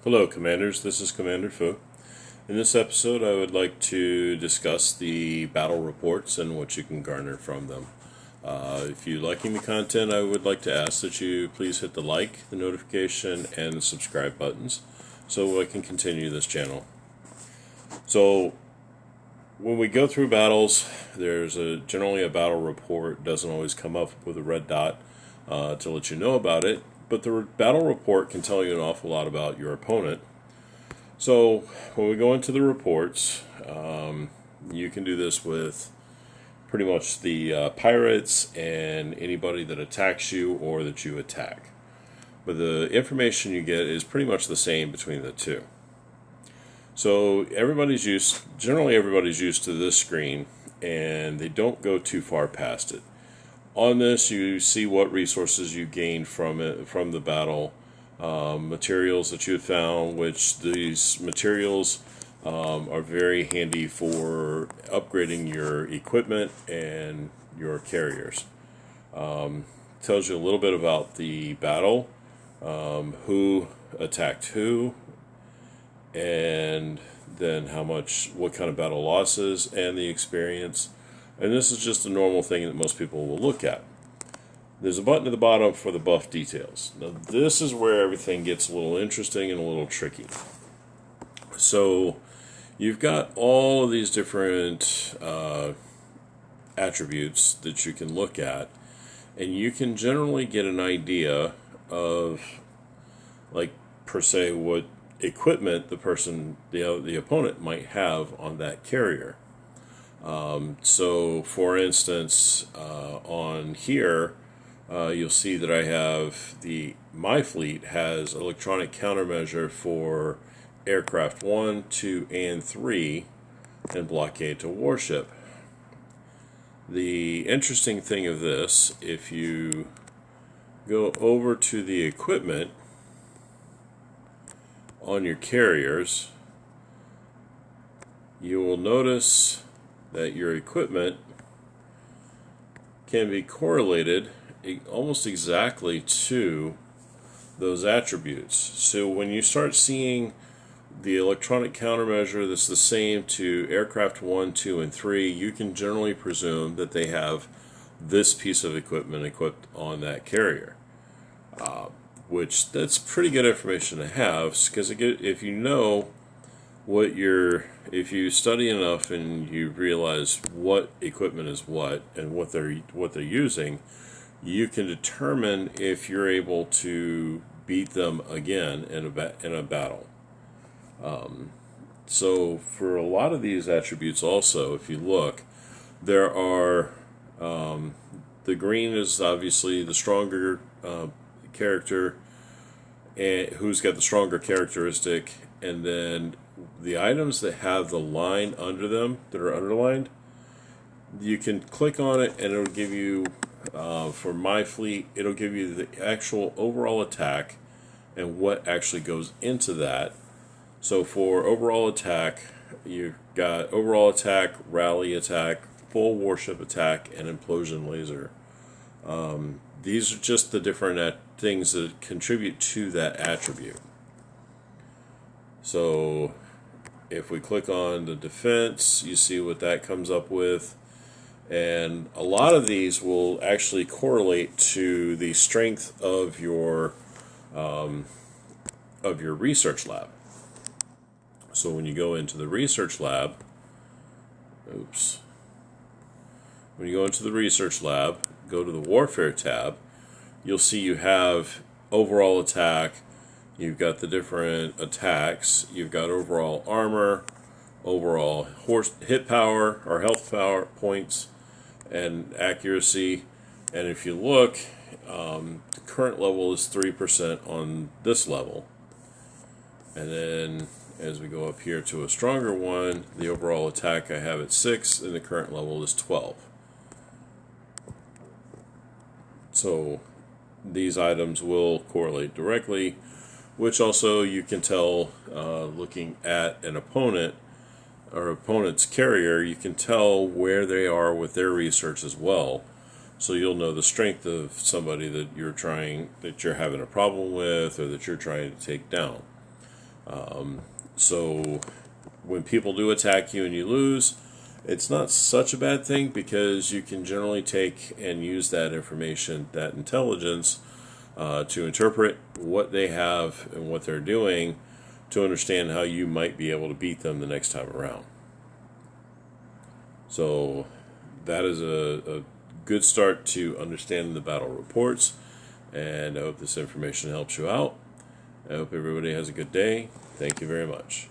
Hello, Commanders. This is Commander Fu. In this episode, I would like to discuss the battle reports and what you can garner from them. If you're liking the content, I would like to ask that you please hit the like, the notification, and the subscribe buttons so I can continue this channel. So, when we go through battles, there's generally a battle report. Doesn't always come up with a red dot to let you know about it. But the battle report can tell you an awful lot about your opponent. So when we go into the reports, you can do this with pretty much the pirates and anybody that attacks you or that you attack. But the information you get is pretty much the same between the two. So generally everybody's used to this screen, and they don't go too far past it. On this, you see what resources you gained from the battle, materials that you have found, which these materials are very handy for upgrading your equipment and your carriers. Tells you a little bit about the battle, who attacked who, and then what kind of battle losses, and the experience. And this is just a normal thing that most people will look at. There's a button at the bottom for the buff details. Now this is where everything gets a little interesting and a little tricky. So you've got all of these different attributes that you can look at, and you can generally get an idea of, like, per se, what equipment the opponent might have on that carrier. So, for instance, on here, you'll see that I have my fleet has electronic countermeasure for aircraft 1, 2, and 3, and blockade to warship. The interesting thing of this, if you go over to the equipment on your carriers, you will notice that your equipment can be correlated almost exactly to those attributes. So when you start seeing the electronic countermeasure that's the same to aircraft 1, 2, and 3, you can generally presume that they have this piece of equipment equipped on that carrier. Which that's pretty good information to have, because if you know if you study enough and you realize what equipment is what and what they're using, you can determine if you're able to beat them again in a battle. So for a lot of these attributes, also, if you look, there are the green is obviously the stronger character, and who's got the stronger characteristic, and then the items that have the line under them that are underlined, you can click on it and it'll give you, for my fleet, it'll give you the actual overall attack and what actually goes into that. So for overall attack, you've got overall attack, rally attack, full warship attack, and implosion laser. These are just the different things that contribute to that attribute. So if we click on the defense, you see what that comes up with. And a lot of these will actually correlate to the strength of your research lab. So when you go into the research lab, when you go into the research lab, go to the warfare tab, you'll see you have overall attack, you've got the different attacks, you've got overall armor, overall hit power or health power points, and accuracy. And if you look, the current level is 3% on this level. And then as we go up here to a stronger one, the overall attack I have at 6, and the current level is 12. So these items will correlate directly, which also you can tell looking at an opponent or opponent's carrier, you can tell where they are with their research as well. So you'll know the strength of somebody that you're having a problem with or that you're trying to take down. So when people do attack you and you lose, it's not such a bad thing, because you can generally take and use that information, that intelligence, to interpret what they have and what they're doing, to understand how you might be able to beat them the next time around. So that is a good start to understanding the battle reports, and I hope this information helps you out. I hope everybody has a good day. Thank you very much.